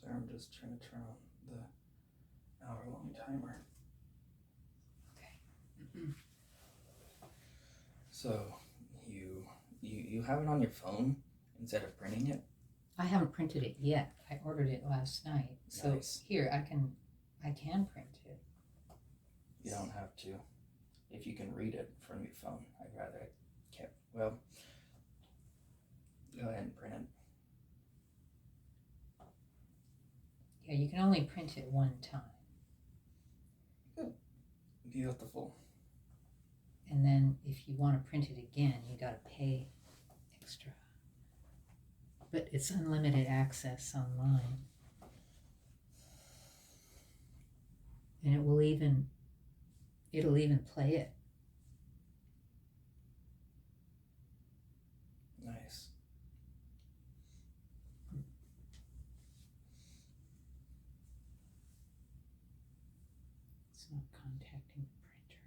So I'm just trying to turn on the hour-long timer. Okay. So you have it on your phone instead of printing it? I haven't printed it yet. I ordered it last night. So Nice. here I can print it. You don't have to. If you can read it from your phone, I'd rather it kept. Well, go ahead and print it. Yeah, you can only print it one time. Beautiful. And then if you want to print it again, you got to pay extra. But it's unlimited access online. And it'll even play it. Nice. It's not contacting the printer.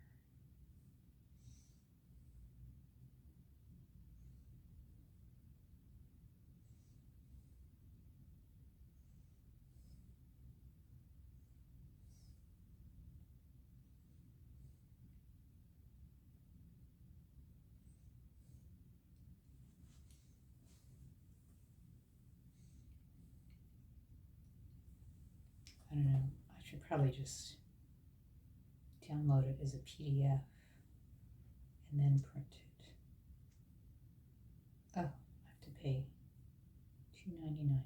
I don't know. I should probably just download it as a PDF and then print it. Oh, I have to pay $2.99 for that.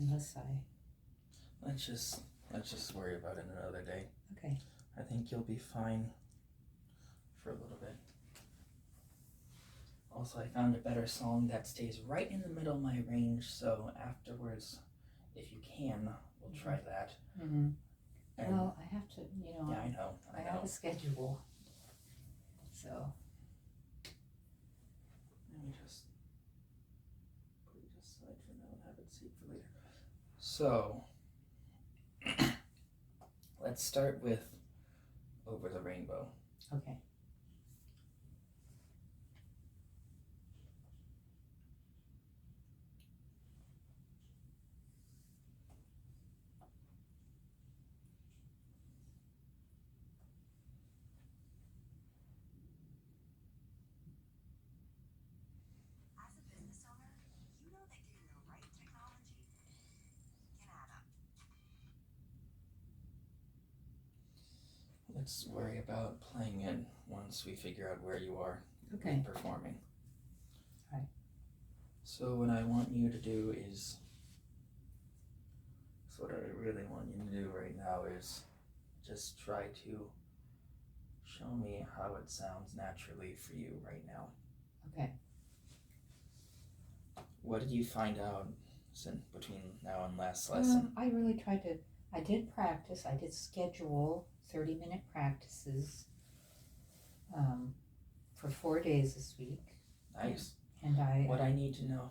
Unless Let's just worry about it another day. okay. I think you'll be fine for a little bit. Also, I found a better song that stays right in the middle of my range, so afterwards, if you can, we'll try that. Mm-hmm. And Well, I have to, yeah, I know. I have a schedule. So let me just put it aside for now and have it saved for later. So, let's start with Over the Rainbow. okay. Let's worry about playing it once we figure out where you are Okay. performing. Right. So what I want you to do is, so what I really want you to do right now is just try to show me how it sounds naturally for you right now. Okay. What did you find out between now and last lesson? I really tried to. I did practice. I did schedule 30-minute practices for 4 days this week. Nice. And what I need to know,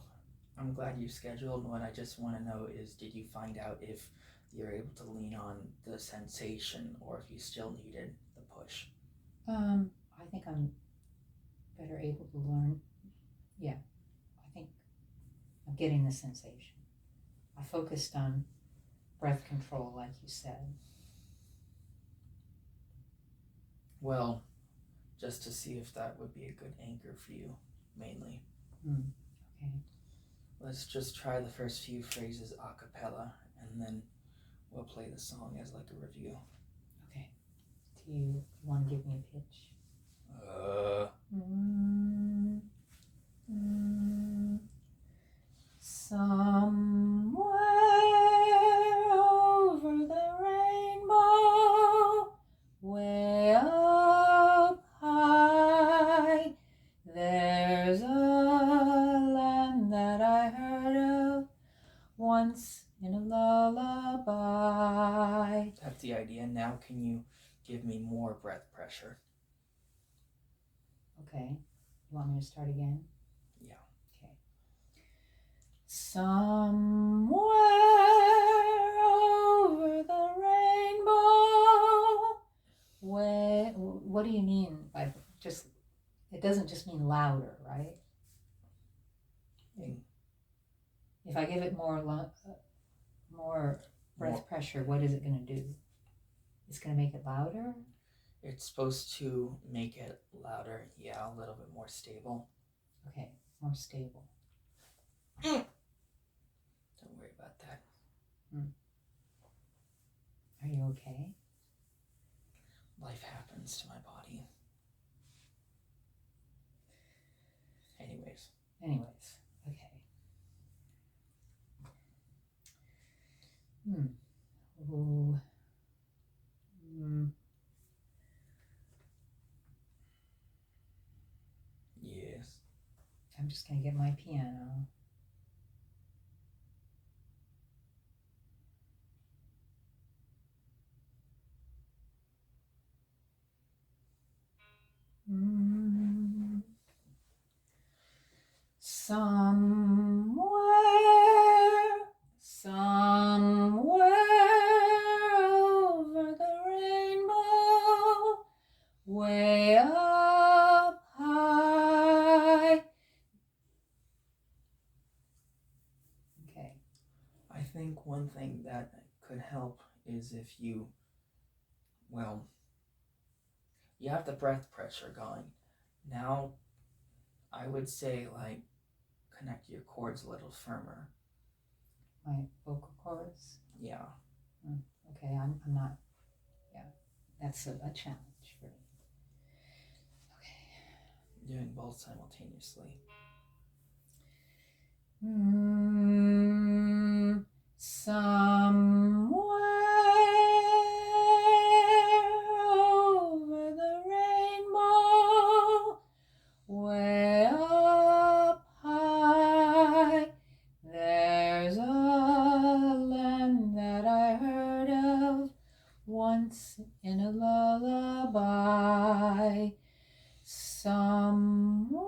I'm glad you scheduled. What I just want to know is, did you find out if you're able to lean on the sensation or if you still needed the push? I think I'm better able to learn. Yeah, I think I'm getting the sensation. I focused on breath control, like you said. Well, just to see if that would be a good anchor for you, mainly. Okay. Let's just try the first few phrases a cappella, and then we'll play the song as like a review. Okay. Do you want to give me a pitch? Somewhere over the rainbow, way up high, there's a land that I heard of once in a lullaby. That's the idea. Now can you give me more breath pressure? Okay. You want me to start again? Yeah. Okay. Somewhere over the rainbow. What do you mean by just? It doesn't just mean louder, right? If I give it more breath pressure, what is it going to do? It's going to make it louder? It's supposed to make it louder, yeah, a little bit more stable. Okay, more stable. Don't worry about that. Are you okay? Life happens to my body. Anyways, okay. Ooh. yes. I'm just going to get my piano. Somewhere over the rainbow, way up high. Okay. I think one thing that could help is if you, you have the breath pressure going. Now, I would say, like, connect your cords a little firmer. My vocal cords? Yeah. Okay, I'm not, yeah, that's a challenge for me. Okay. Doing both simultaneously. Somewhere over the rainbow, way up high, there's a land that I heard of once in a lullaby. Somewhere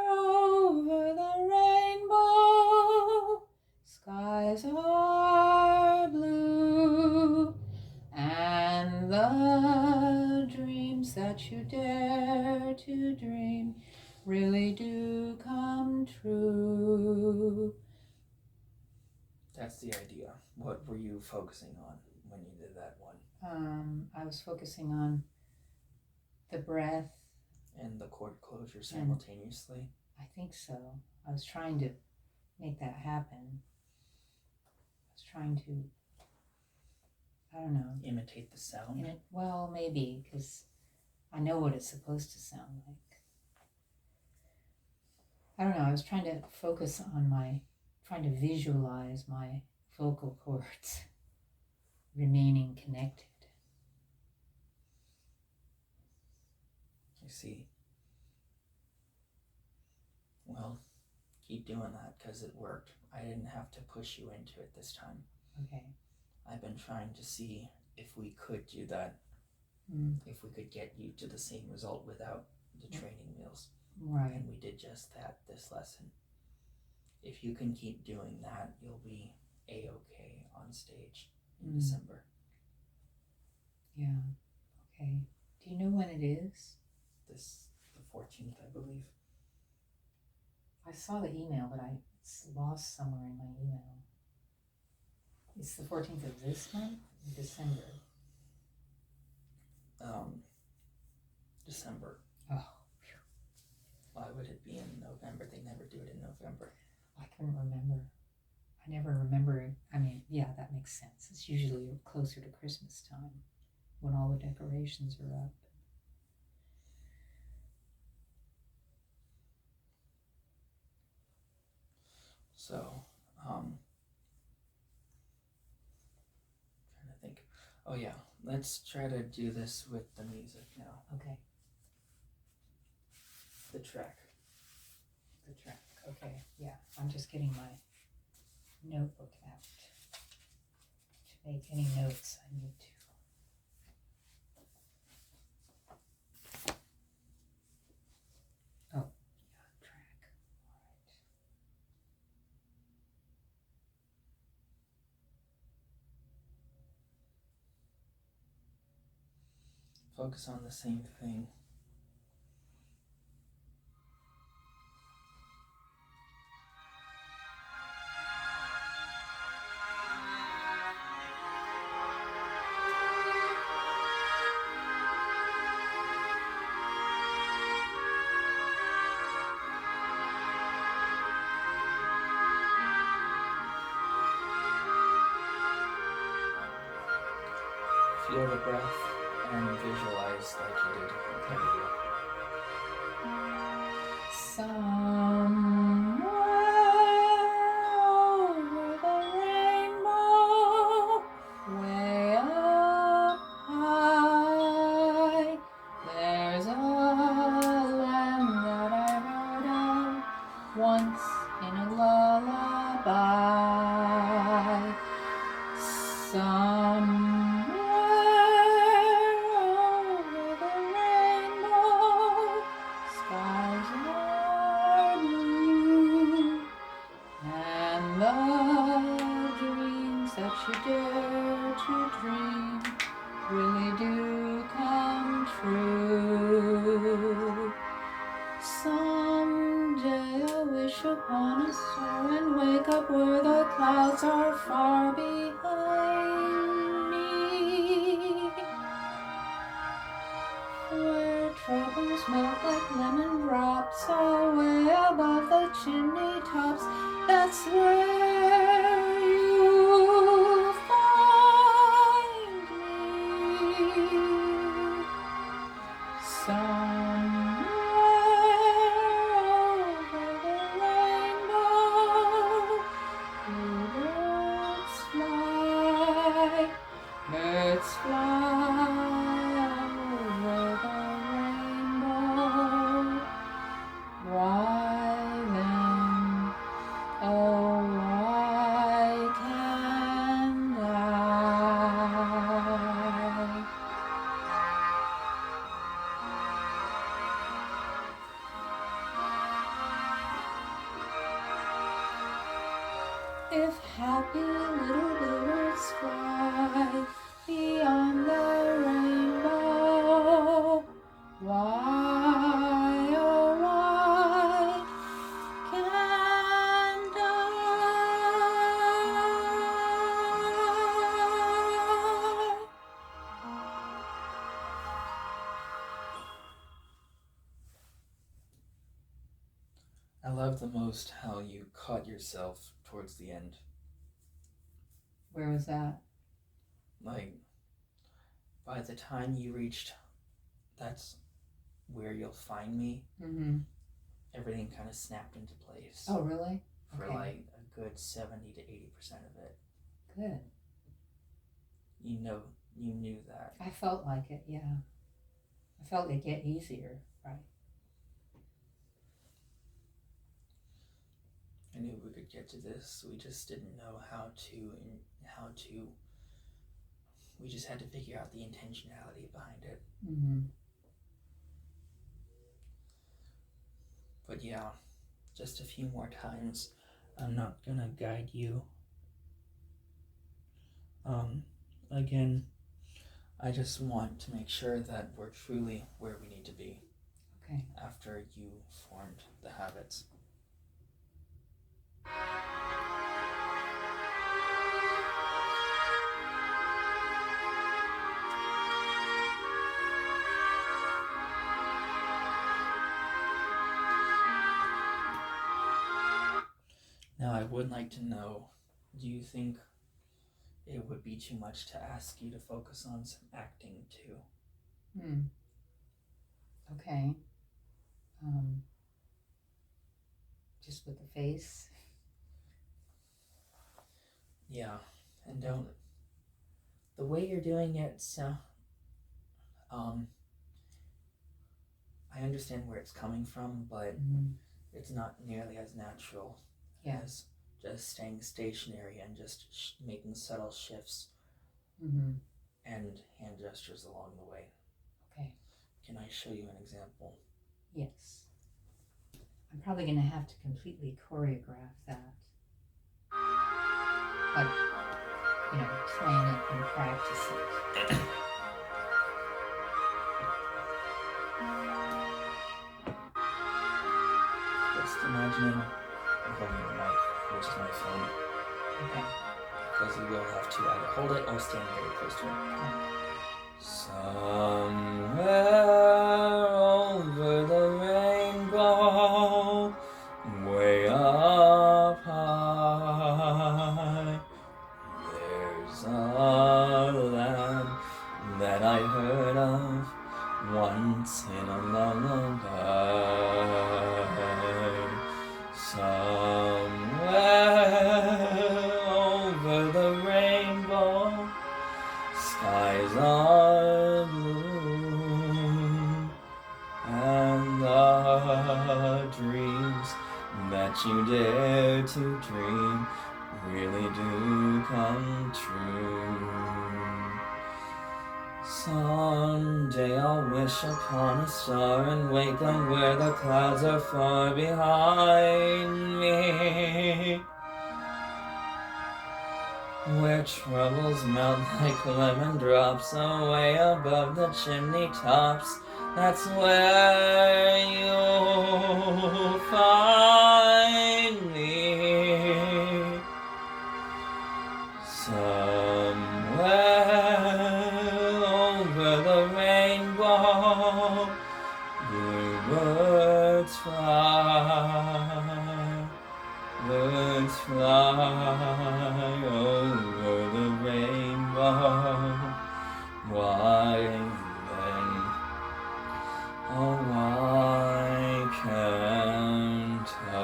over the rainbow, skies are blue, and the dreams that you dare to dream really do come true. That's the idea. What were you focusing on when you did that one? I was focusing on the breath. And the chord closure simultaneously? I think so. I was trying to make that happen. I was trying to, I don't know. Imitate the sound? Well, maybe, because I know what it's supposed to sound like. I don't know. I was trying to focus on trying to visualize my vocal cords remaining connected. I see. Well, keep doing that because it worked. I didn't have to push you into it this time. Okay. I've been trying to see if we could do that. If we could get you to the same result without the training wheels. Right. And we did just that this lesson. If you can keep doing that, you'll be A-okay on stage in December. Yeah. Okay. Do you know when it is? The 14th, I believe. I saw the email, but it's lost somewhere in my email. It's the 14th of this month? December. December. Oh. Why would it be in November? They never do it in November. I couldn't remember. I never remember. I mean, yeah, that makes sense. It's usually closer to Christmas time when all the decorations are up. So, trying to think. Oh yeah, let's try to do this with the music now. Okay. The track. Okay, yeah. I'm just getting my notebook out to make any notes I need to. Oh, yeah, track. All right. Focus on the same thing. feel the breath and visualize like you did in Canada. Somewhere over the rainbow, way up high, there's a land that I heard of once in a lullaby. Somewhere over the rainbow, skies are blue, and the dreams that you dare to dream really do come true. Someday I'll wish upon a star and wake up where the clouds are far behind me, where troubles melt like lemon drops away above the chimney tops. That's where you'll find me. Somewhere over the rainbow, birds fly over the rainbow. Why then, oh why can't I? If happy little bluebirds fly beyond the rainbow, why, oh why can't I? I love the most how you caught yourself towards the end. Where was that? Like, by the time you reached, that's where you'll find me, Mm-hmm. everything kind of snapped into place. Oh, really? For Okay. like a good 70 to 80% of it. Good. You knew that. I felt like it, yeah. I felt it get easier, right? I knew we could get to this. We just didn't know how to. We just had to figure out the intentionality behind it. Mm-hmm. But yeah, just a few more times. I'm not gonna guide you. Again, I just want to make sure that we're truly where we need to be. Okay. After you formed the habits. Now, I would like to know, do you think it would be too much to ask you to focus on some acting too? Okay. Just with the face? Yeah, and don't. The way you're doing it, so. I understand where it's coming from, but it's not nearly as natural as just staying stationary and just making subtle shifts and hand gestures along the way. Okay. Can I show you an example? Yes. I'm probably going to have to completely choreograph that. But, plan it and practice it. Just imagining I'm holding the mic, which is my phone. Okay. Because you will have to either hold it or stand very close to it. Somewhere over the rainbow, way up high, there's a land dreams that you dare to dream really do come true. Someday I'll wish upon a star and wake up where the clouds are far behind me, where troubles melt like lemon drops away above the chimney tops. That's where you'll find me. Somewhere over the rainbow, bluebirds fly, birds fly over the rainbow. Why then, oh why can't I?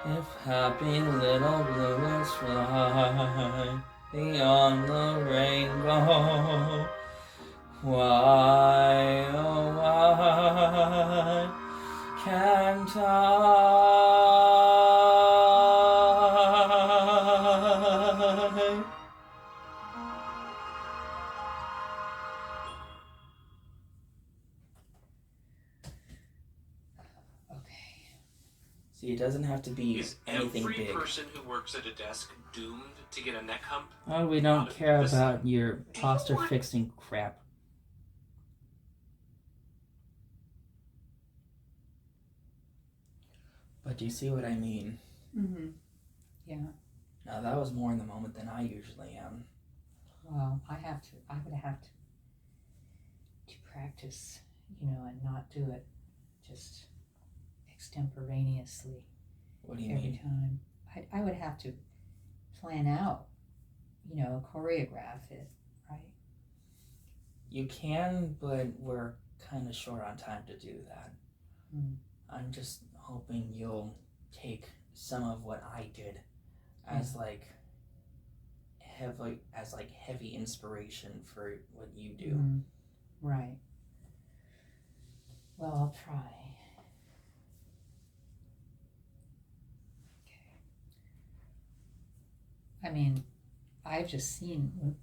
If happy little bluebirds fly beyond the rainbow, why, oh why can't I? See, it doesn't have to be anything big. Is every person who works at a desk doomed to get a neck hump? Oh, we don't care about your posture fixing crap. But do you see what I mean? Mm-hmm. Yeah. Now that was more in the moment than I usually am. Well, I would have to practice, and not do it just extemporaneously. What do you every mean? time. I would have to plan out, choreograph it, right? You can, but we're kind of short on time to do that. Mm. I'm just hoping you'll take some of what I did as heavy inspiration for what you do. Mm. Right. Well, I'll try. I mean, I've just seen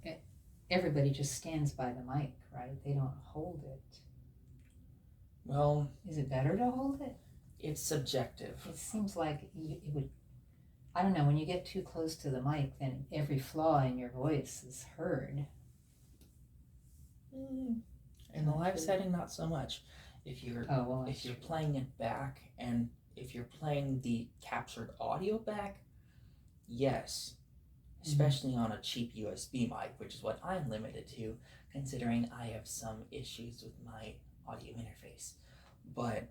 everybody just stands by the mic, right? They don't hold it. Well, is it better to hold it? It's subjective. It seems like it would. I don't know. When you get too close to the mic, then every flaw in your voice is heard. In the live setting, not so much. If you're playing it back, and if you're playing the captured audio back, yes. Especially on a cheap USB mic, which is what I'm limited to, considering I have some issues with my audio interface. But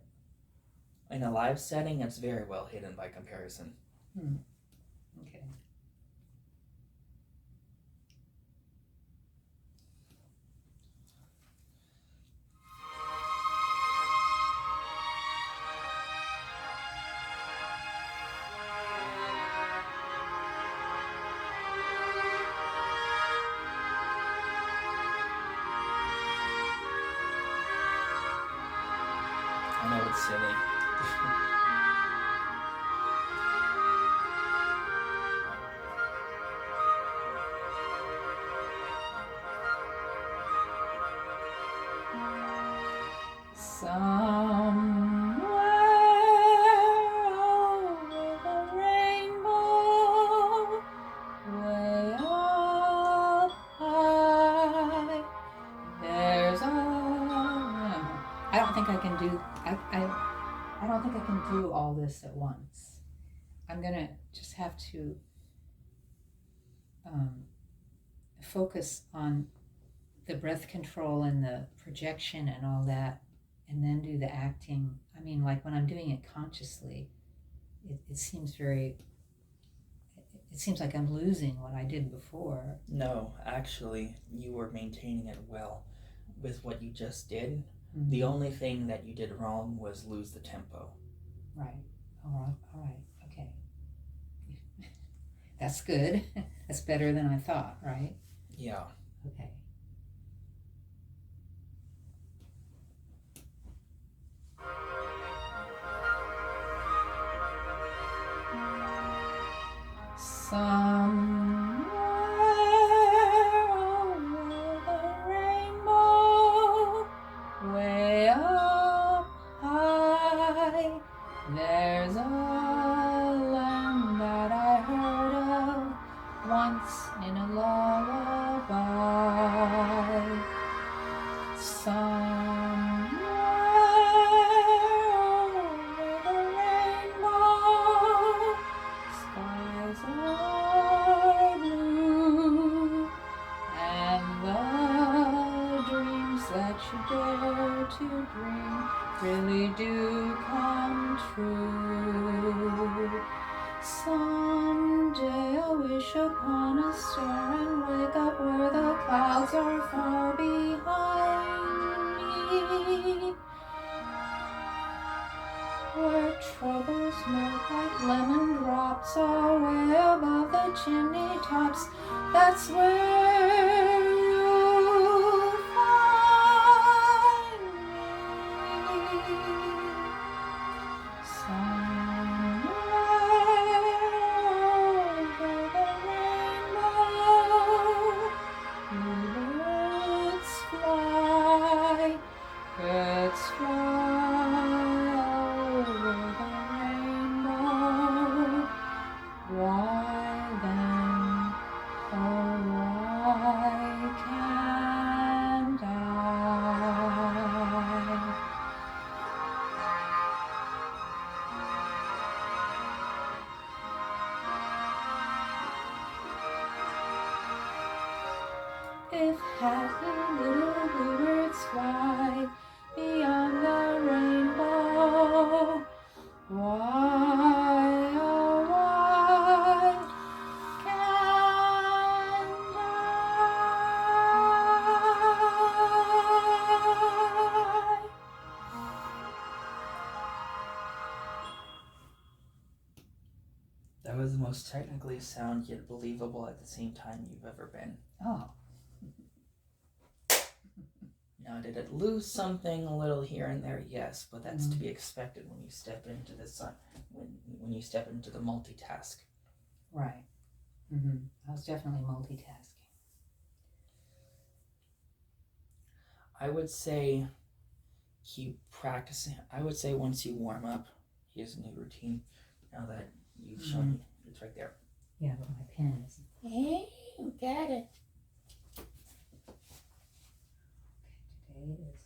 in a live setting, it's very well hidden by comparison. Okay. I know it's silly. Somewhere over the rainbow, way up high, there's a... I don't think I can do... I don't think I can do all this at once. I'm gonna just have to focus on the breath control and the projection and all that, and then do the acting. I mean, like when I'm doing it consciously, it seems like I'm losing what I did before. No, actually, you were maintaining it well with what you just did. Mm-hmm. The only thing that you did wrong was lose the tempo. Right. All right. Okay. That's good. That's better than I thought, right? Yeah. Okay. Somewhere over the rainbow, way up high, there's a land that I heard of once in a lullaby. Somewhere over the rainbow, skies are blue, and the dreams that you dare to dream really do come true. Someday I'll wish upon a star and wake up where the clouds are far behind me, where troubles melt like lemon drops away above the chimney tops. That's where you'll find me. Somewhere over the rainbow, birds fly, birds fly over the rainbow. Why then, oh why can't I? If happy little bluebirds fly beyond the rainbow, why, oh why can't I? That was the most technically sound yet believable at the same time you've ever been. Oh. Now, did it lose something a little here and there? Yes, but that's to be expected when you step into the sun, when you step into the multitask. Right. Mm-hmm. I was definitely multitasking. I would say keep practicing. I would say once you warm up, here's a new routine. Now that you've shown me, it's right there. Yeah, but my pen isn't. Hey, you got it. Okay, today is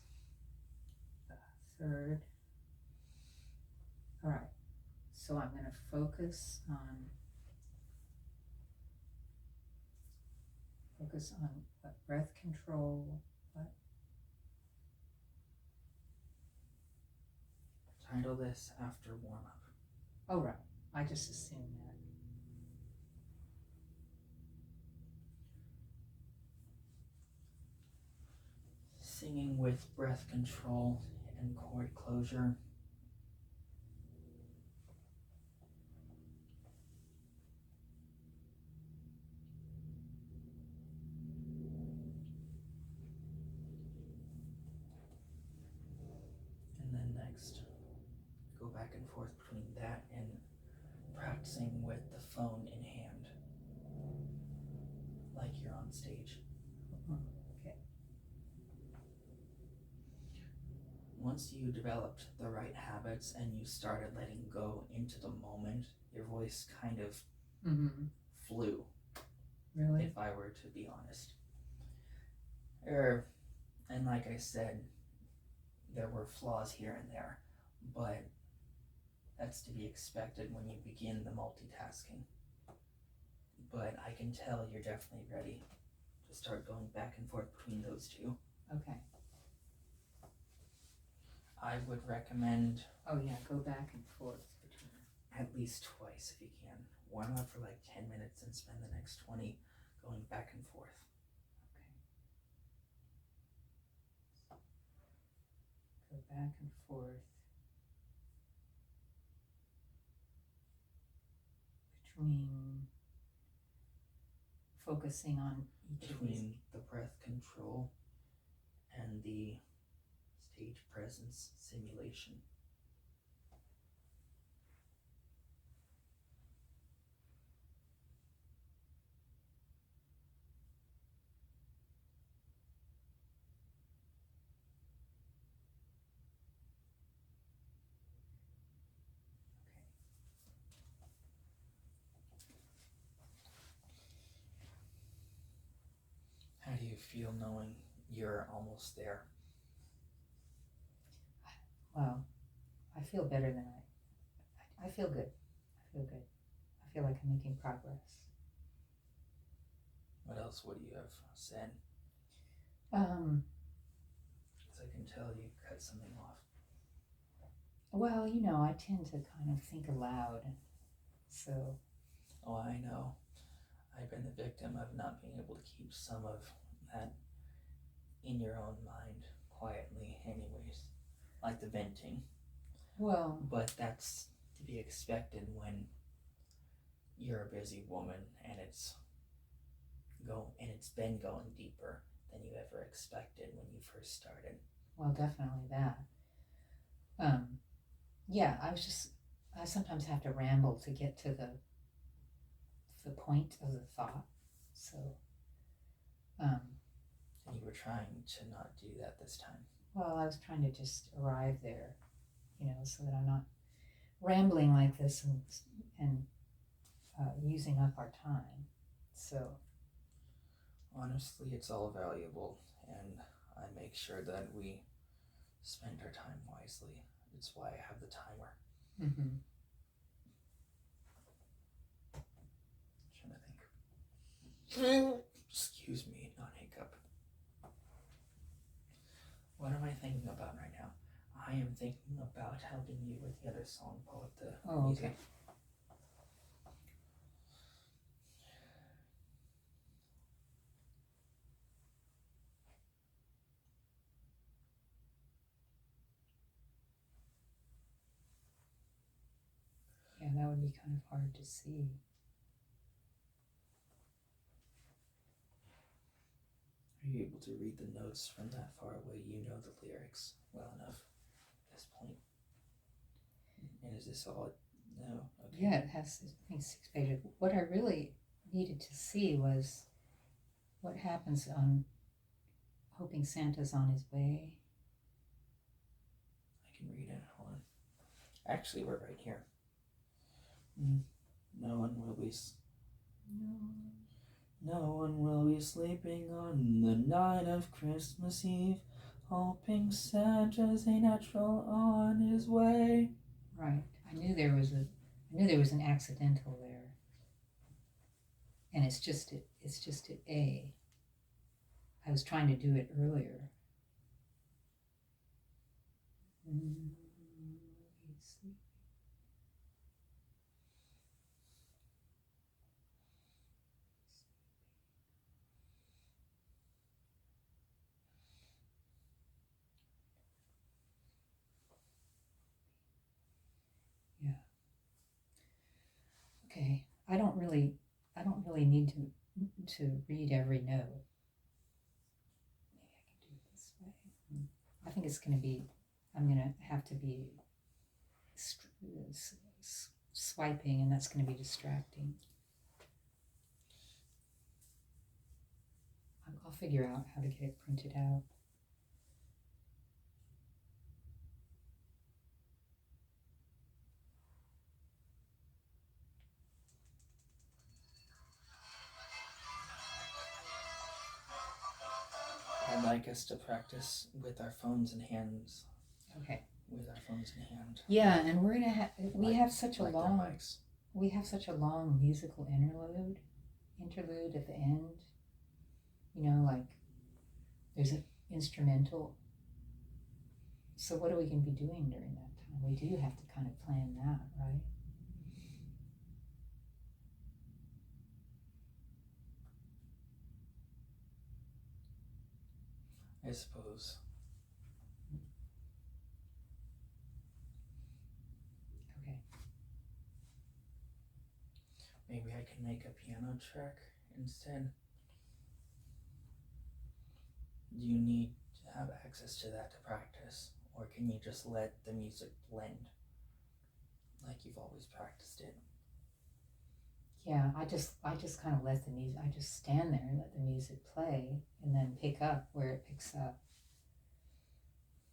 the 3rd. All right, so I'm going to focus on what breath control, what? Title this after warm up. Oh, right, I just assumed that. Singing with breath control and chord closure. And then next, go back and forth between that and practicing with the phone in hand, like you're on stage. Okay. Once you developed the right habits and you started letting go into the moment, your voice kind of flew. Really? If I were to be honest. And like I said, there were flaws here and there, but that's to be expected when you begin the multitasking. But I can tell you're definitely ready to start going back and forth between those two. Okay. I would recommend Oh yeah, go back and forth between. at least twice if you can. Warm up for like 10 minutes and spend the next 20 going back and forth. Okay. Go back and forth between focusing on each of these? Between the breath control and the stage presence simulation. How do you feel knowing you're almost there? Well, I feel better than I feel good. I feel good. I feel like I'm making progress. What else would you have said? Because I can tell you cut something off. Well, you know, I tend to kind of think aloud, so. Oh, I know. I've been the victim of not being able to keep some of that in your own mind quietly anyways, like the venting. Well, but that's to be expected when you're a busy woman and it's been going deeper than you ever expected when you first started. well, definitely that. Yeah, I sometimes have to ramble to get to the point of the thought. So, And you were trying to not do that this time. well, I was trying to just arrive there, you know, so that I'm not rambling like this and using up our time. So, honestly, it's all valuable, and I make sure that we spend our time wisely. It's why I have the timer. mm-hmm. Trying to think. Excuse me, not hiccup. What am I thinking about right now? I am thinking about helping you with the other song, Poet, the music. Okay. Yeah, that would be kind of hard to see. Are you able to read the notes from that far away? You know the lyrics well enough at this point. And is this all? No. Okay. Yeah, it has, I think, 6 pages. What I really needed to see was what happens on Hoping Santa's on his way. I can read it. Hold on. Actually, we're right here. No one will be. No one will be sleeping on the night of Christmas Eve, hoping Santa's a natural on his way. Right. I knew there was an accidental there, and it's just at A. I was trying to do it earlier. Yeah. Okay. I don't really need to read every note. Maybe I can do it this way. I think it's going to be. I'm going to have to be swiping, and that's going to be distracting. I'll figure out how to get it printed out. I'd like us to practice with our phones in hands. Okay. With our phones in hand. Yeah, and we're gonna have have such a long mics. We have such a long musical interlude at the end. You know, like there's an instrumental. So what are we going to be doing during that time? We do have to kind of plan that, right? I suppose. Okay. Maybe I can make a piano track instead. Do you need to have access to that to practice? Or can you just let the music blend like you've always practiced it? Yeah, I just kind of let the music, I just stand there and let the music play and then pick up where it picks up.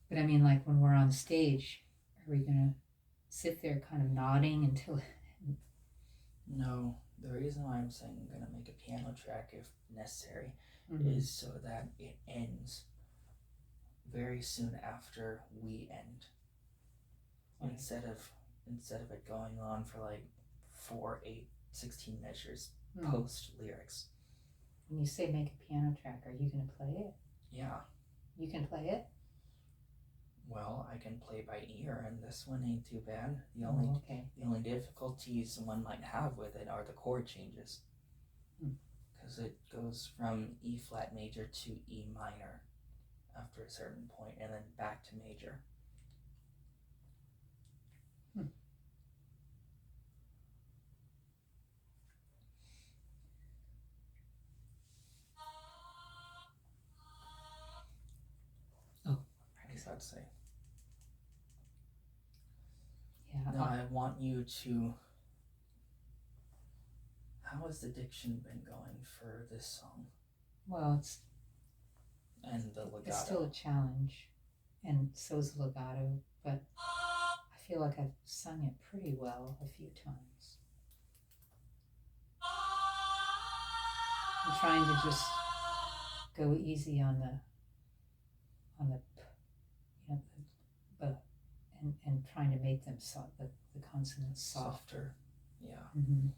But I mean, like when we're on stage, are we going to sit there kind of nodding until... No, the reason why I'm saying I'm going to make a piano track if necessary is so that it ends very soon after we end. Right. Instead of it going on for like 4, 8, 16 measures post lyrics. When you say make a piano track, are you going to play it? Yeah. You can play it? Well, I can play by ear, and this one ain't too bad. The only difficulties one might have with it are the chord changes. Because it goes from E flat major to E minor after a certain point, and then back to major. Oh, I guess I'd say. Yeah. Now I want you to... How has the diction been going for this song? Well, it's legato. It's still a challenge, and so is the legato, but I feel like I've sung it pretty well a few times. I'm trying to just go easy on the and trying to make them soft, the consonants softer. Yeah. Mm-hmm.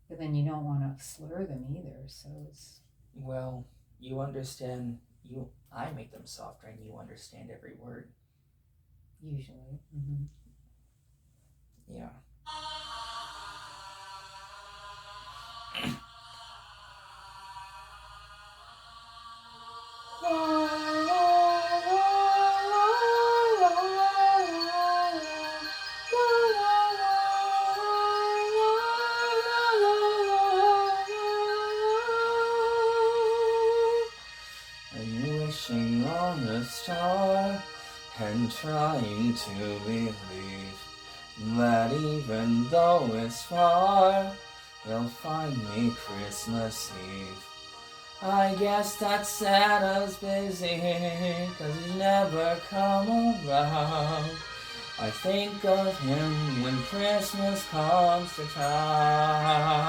But then you don't want to slur them either, so it's... Well, you understand, I make them softer and you understand every word. Usually. Yeah. I'm wishing on a star and trying to believe that even though it's far, you'll find me Christmas Eve. I guess that Santa's busy, 'cause he's never come around. I think of him when Christmas comes to town.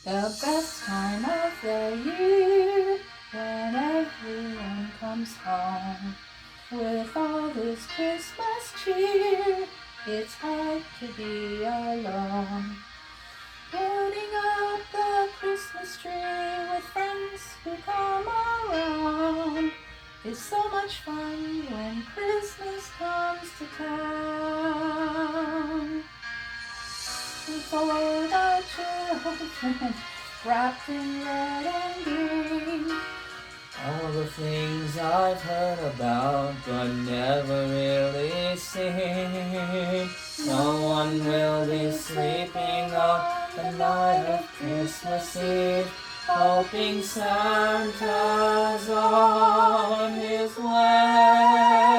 The best time of the year, when everyone comes home with all this Christmas cheer, it's hard to be alone. Putting up the Christmas tree with friends who come around is so much fun when Christmas comes to town. For the children wrapped in red and green, all the things I've heard about but never really seen. No one will be sleeping on the night of Christmas Eve, hoping Santa's on his way.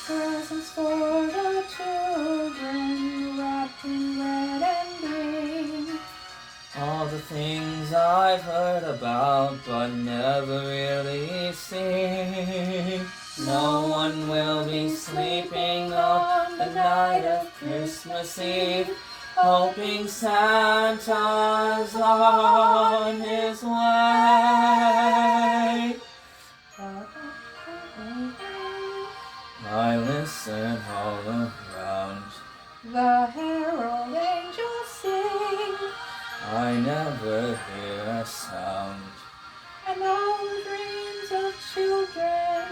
Presents for the children wrapped in red and green. All the things I've heard about but never really seen. No one will be sleeping on the night of Christmas Eve, hoping Santa's on his way. I listen all around, the herald angels sing, I never hear a sound, and all the dreams of children.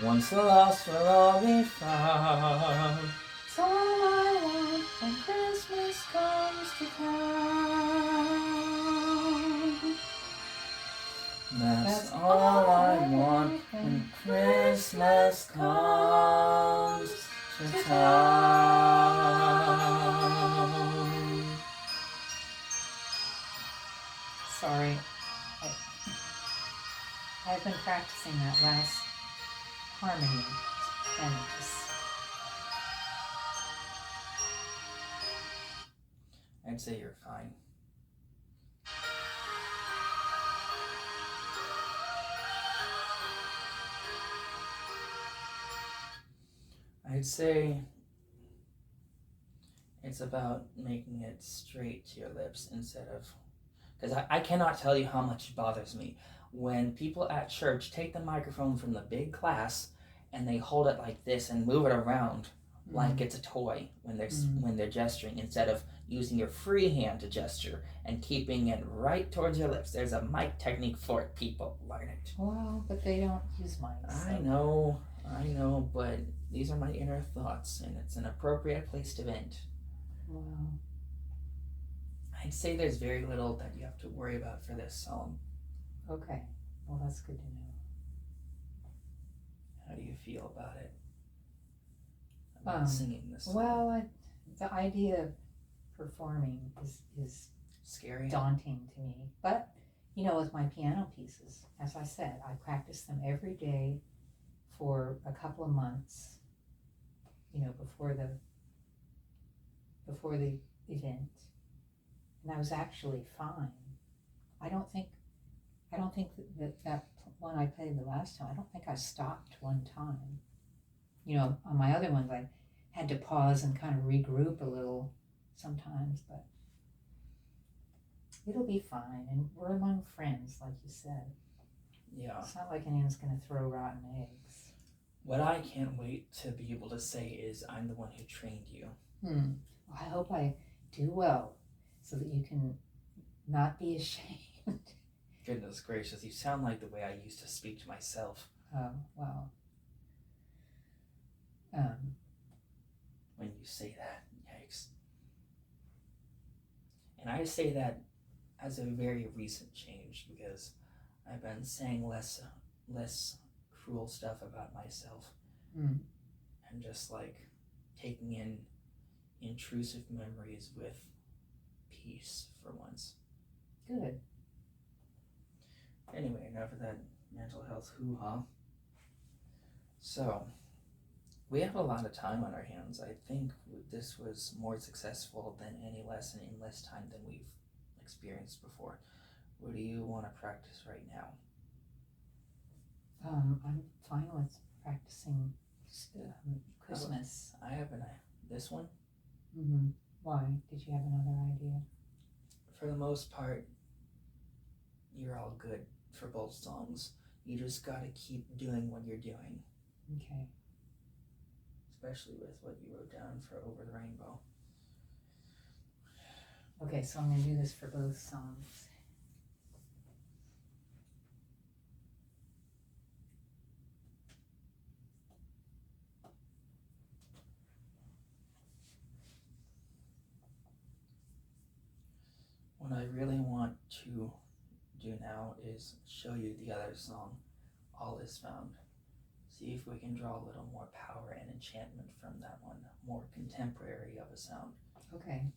Once lost will all be found. It's all I want when Christmas comes to town. That's all I want when Christmas comes to town. Sorry, I've been practicing that last harmony, and it just... I'd say you're fine. I'd say it's about making it straight to your lips instead of... Because I cannot tell you how much it bothers me when people at church take the microphone from the big class and they hold it like this and move it around like it's a toy when they're gesturing, instead of using your free hand to gesture and keeping it right towards your lips. There's a mic technique for it, people. Learn it. Well, but they don't use mics. So. I know, but these are my inner thoughts, and it's an appropriate place to vent. Wow. I'd say there's very little that you have to worry about for this song. Okay, well, that's good to know. How do you feel about it? About singing this song? Well, the idea of performing is scary, daunting to me. But, with my piano pieces, as I said, I practice them every day for a couple of months, before the event. And I was actually fine. I don't think that one I played the last time, I don't think I stopped one time. On my other ones, I had to pause and kind of regroup a little sometimes, but it'll be fine. And we're among friends, like you said. Yeah. It's not like anyone's going to throw rotten eggs. What I can't wait to be able to say is I'm the one who trained you. Well, I hope I do well so that you can not be ashamed. Goodness gracious, you sound like the way I used to speak to myself. Oh, wow. When you say that, yikes. And I say that as a very recent change, because I've been saying less cruel stuff about myself, and just like taking in intrusive memories with peace for once. Good. Anyway, enough of that mental health hoo-ha. So, we have a lot of time on our hands. I think this was more successful than any lesson in less time than we've experienced before. What do you want to practice right now? I'm fine with practicing Christmas. I have this one. Why? Did you have another idea? For the most part, you're all good for both songs. You just gotta keep doing what you're doing. Okay. Especially with what you wrote down for Over the Rainbow. Okay, so I'm going to do this for both songs. What I really want to do now is show you the other song, All Is Found. See if we can draw a little more power and enchantment from that one, more contemporary of a sound. Okay.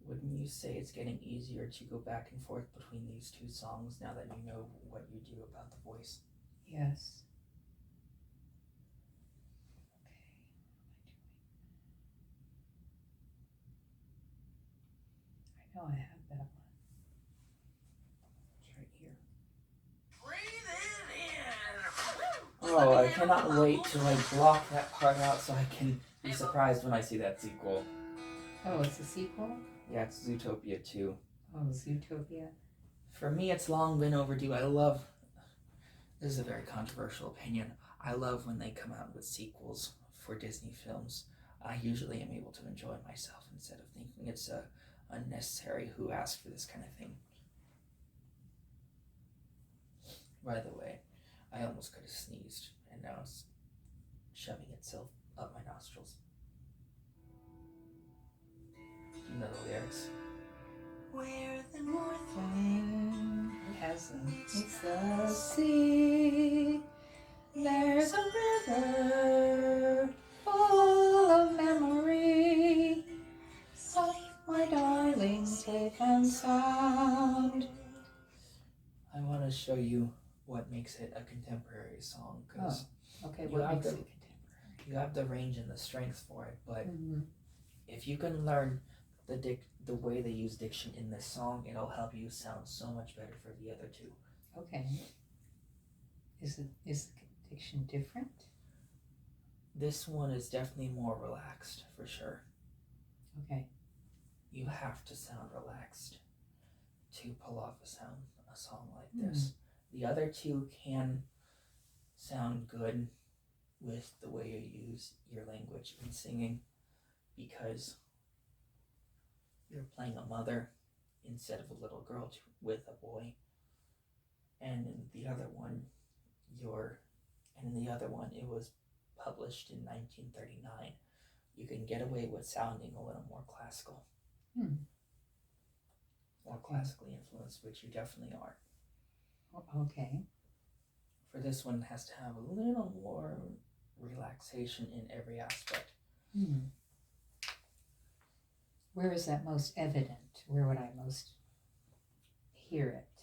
Wouldn't you say it's getting easier to go back and forth between these two songs now that you know what you do about the voice? Yes. Okay. I know I have that one. It's right here. Oh, I cannot wait to block that part out so I can be surprised when I see that sequel. Oh, it's a sequel? Yeah, it's Zootopia 2. Oh, Zootopia. For me, it's long been overdue. This is a very controversial opinion. I love when they come out with sequels for Disney films, I usually am able to enjoy myself instead of thinking it's unnecessary. Who asked for this kind of thing? By the way, I almost could have sneezed, and now it's shoving itself up my nostrils. You know the lyrics. Where the north wind meets the sea, there's a river full of memory. Sleep, my darling, safe and sound. I want to show you what makes it a contemporary song, because okay, what makes it contemporary? You have the range and the strength for it, but if you can learn the way they use diction in this song, it'll help you sound so much better for the other two. Okay. Is the diction different? This one is definitely more relaxed, for sure. Okay. You have to sound relaxed to pull off a song like this. The other two can sound good with the way you use your language in singing, because you're playing a mother instead of a little girl with a boy. And in the other one, it was published in 1939. You can get away with sounding a little more classical. More classically influenced, which you definitely are. Okay. For this one, it has to have a little more relaxation in every aspect. Where is that most evident? Where would I most hear it?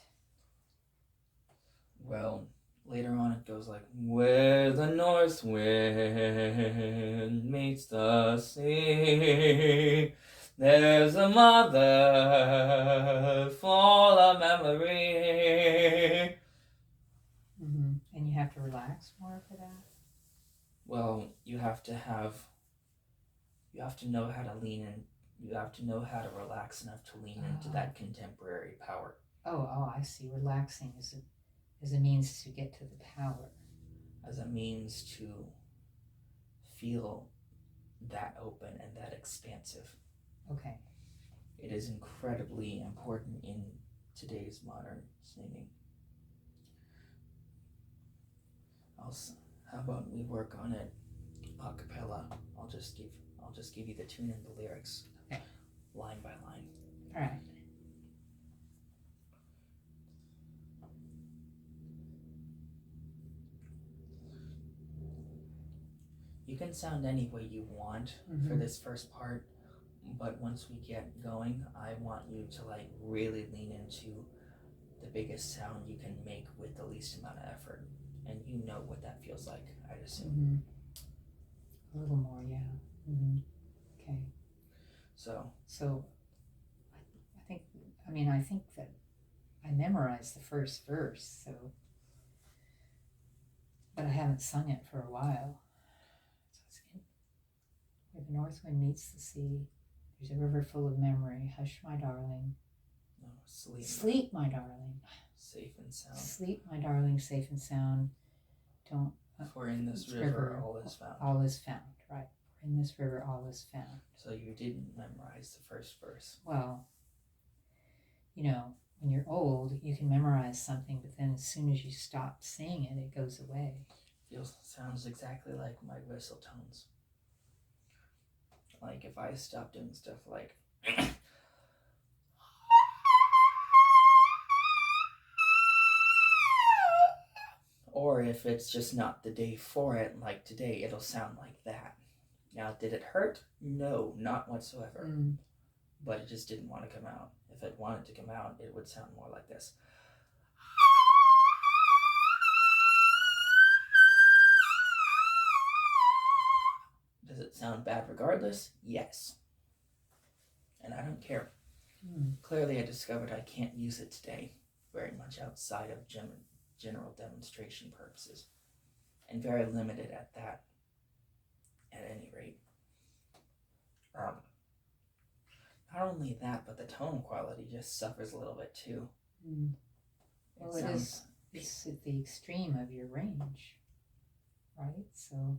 Well, later on it goes like, where the north wind meets the sea, there's a mother full of memory. And you have to relax more for that? Well, you have to know how to lean in. You have to know how to relax enough to lean into that contemporary power. Oh, I see. Relaxing is a means to get to the power. As a means to feel that open and that expansive. Okay. It is incredibly important in today's modern singing. How about we work on it a cappella? I'll just give you the tune and the lyrics. Okay. Line by line. All right. You can sound any way you want for this first part, but once we get going, I want you to really lean into the biggest sound you can make with the least amount of effort. And you know what that feels like, I'd assume. A little more, yeah. Okay. So I think that I memorized the first verse, but I haven't sung it for a while. So it's where the north wind meets the sea, there's a river full of memory. Hush, my darling. No, sleep. Sleep, my darling. Safe and sound. Sleep, my darling, safe and sound. Don't. For in this river all is found. All is found, right. For in this river all is found. So you didn't memorize the first verse. Well, when you're old, you can memorize something, but then as soon as you stop saying it, it goes away. Sounds exactly like my whistle tones. Like if I stop doing stuff like or if it's just not the day for it, like today, it'll sound like that. Now, did it hurt? No, not whatsoever. But it just didn't want to come out. If it wanted to come out, it would sound more like this. Does it sound bad regardless? Yes. And I don't care. Clearly, I discovered I can't use it today very much outside of general demonstration purposes. And very limited at that, at any rate. Not only that, but the tone quality just suffers a little bit too. Well, it's at the extreme of your range, right? So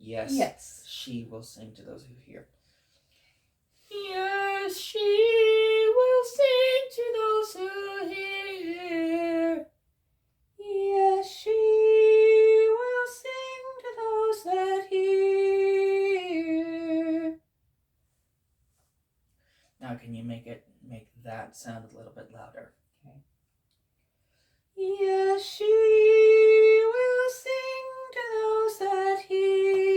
Yes. Yes. She will sing to those who hear. Yes, she will sing to those who hear. Yes, she will sing to those that hear. Now can you make that sound a little bit louder? Okay. Yes, she will sing to those that hear.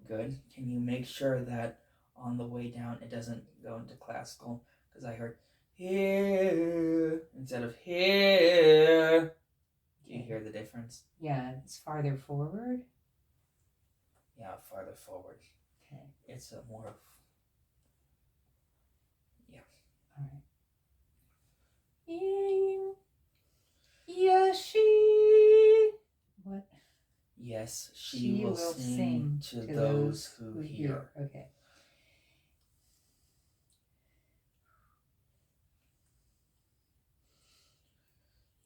Good. Can you make sure that on the way down it doesn't go into classical? Because I heard here instead of here. Do you hear the difference? Yeah, it's farther forward. Yeah, farther forward. Okay. It's a more of... Yeah. All right. Yes, she... What? Yes, she will sing to those who hear. Okay.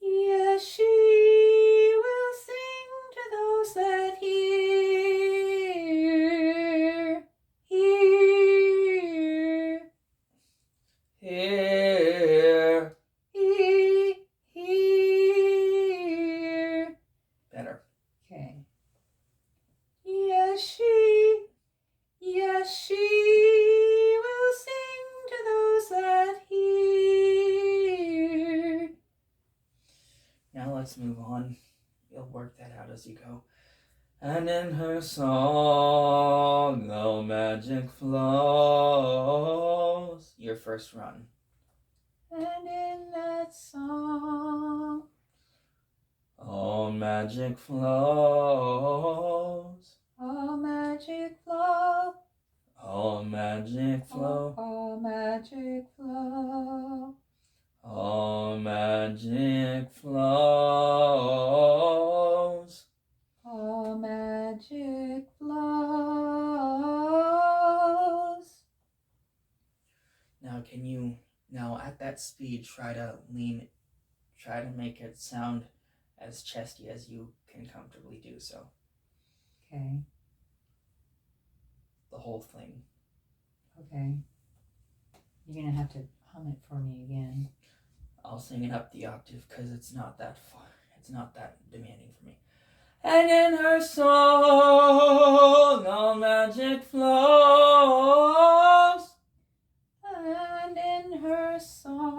Yes, she will sing to those that hear. Hear. Hear. Hear. Better. Okay. Yes, she will sing to those that hear. Now let's move on. You'll work that out as you go. And in her song, no magic flows. Your first run. And in that song, all magic flows. All magic flow. All magic flow. All magic flow. All magic flows. All magic flows. Now at that speed, try to make it sound as chesty as you can comfortably do so. Okay. The whole thing. Okay. You're gonna have to hum it for me again. I'll sing it up the octave because it's not that far. It's not that demanding for me. And in her song, all magic flows. And in her song,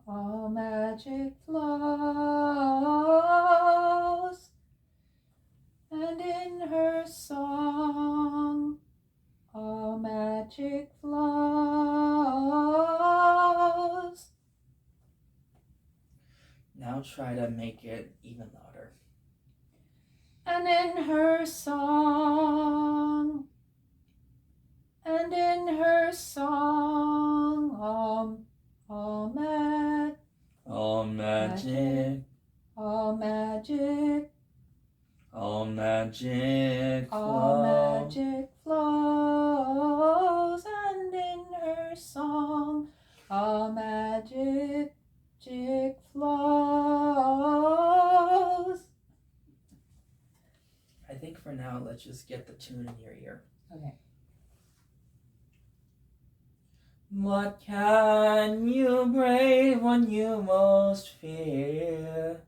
all magic flows. And in her song, all magic flows. Now try to make it even louder. And in her song, and in her song, all magic, all magic, all magic, all magic all flows. magic flows. And in her song, all magic flows. I think for now, let's just get the tune in your ear. Okay. What can you brave when you most fear?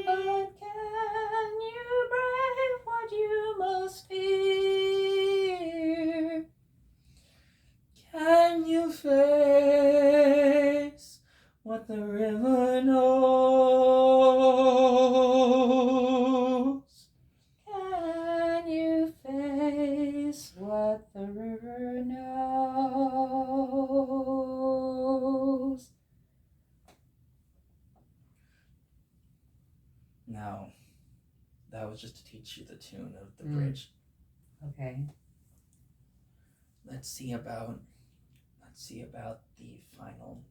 What can you brave what you most fear? Can you face what the river knows? Can you face what the river knows? Now, that was just to teach you the tune of the bridge. Okay. Let's see about the final.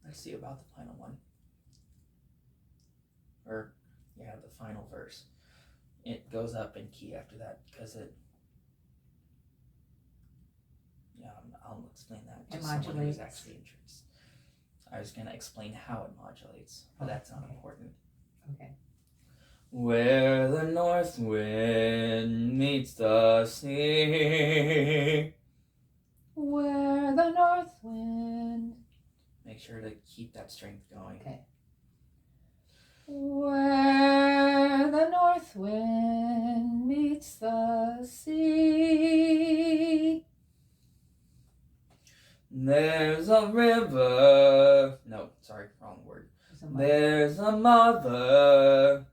Let's see about the final one. The final verse. It goes up in key after that because Yeah, I'll explain that It to someone who's modulates. actually interested. I was going to explain how it modulates, but that's not important. Okay. Where the north wind meets the sea. Where the north wind. Make sure to keep that strength going. Okay. Where the north wind meets the sea. There's a river. No, sorry, wrong word. There's a mother.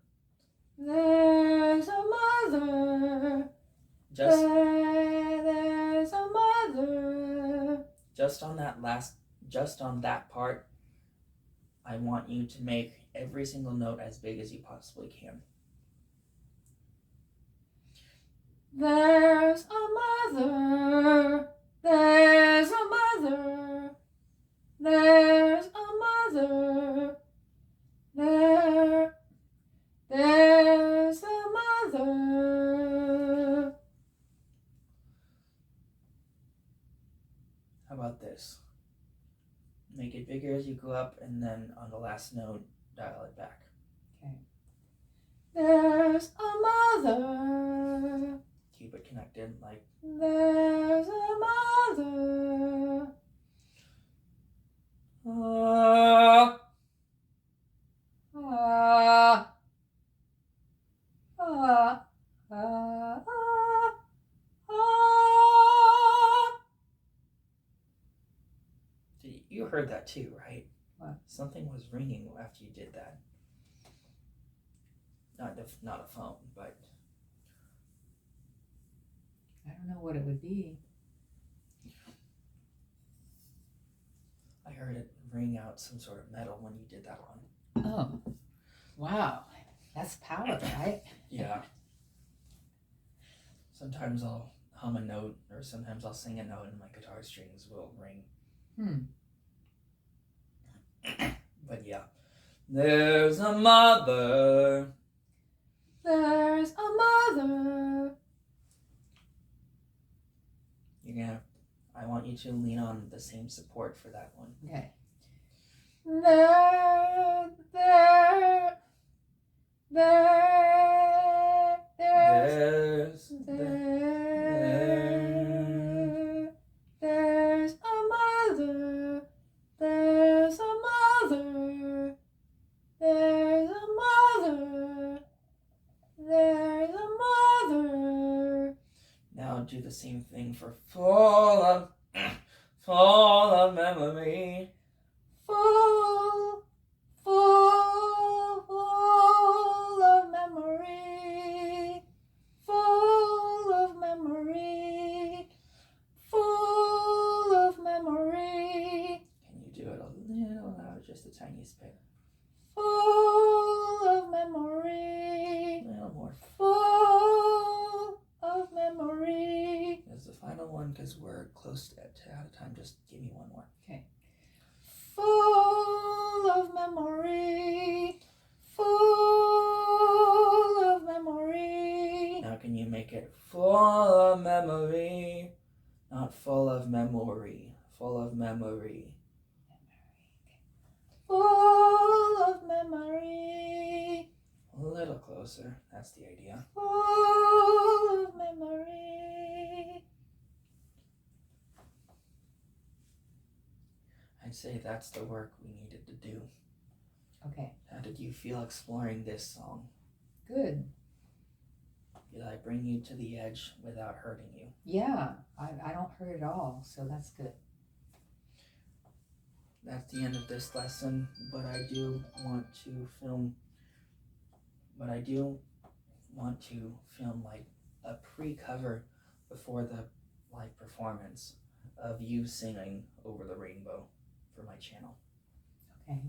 There's a mother. There's a mother. Just on that part, I want you to make every single note as big as you possibly can. There's a mother. There's a mother. There's a mother. There's a mother. How about this? Make it bigger as you go up, and then on the last note, dial it back. Okay. There's a mother. Keep it connected, like. There's a mother. Ah. Ah. Ah. Ah. Ah. You heard that too, right? What? Something was ringing after you did that. Not a phone, but I don't know what it would be. I heard it ring out some sort of metal when you did that one. Oh, wow. That's power, right? Yeah. Sometimes I'll hum a note, or sometimes I'll sing a note and my guitar strings will ring. But yeah. There's a mother. There's a mother. I want you to lean on the same support for that one. Okay. There's a mother. There's a mother. There's a mother. There's a mother. Now do the same thing for full of memory. Full of memory. Full of memory. Full of memory. Can you do it a little louder, just the tiniest bit? Full of memory. A little more. Full of memory. That's the final one because we're close to out of time. Just give me one more. Okay. Full of memory. Full of memory. Now can you make it full of memory? Not full of memory. Full of memory. Full of memory. A little closer. That's the idea. Full of memory. I'd say that's the work we needed to do. Okay. How did you feel exploring this song? Good. Did I bring you to the edge without hurting you? Yeah, I don't hurt at all, so that's good. That's the end of this lesson, but I do want to film like a pre-cover before the live performance of you singing Over the Rainbow for my channel. Okay.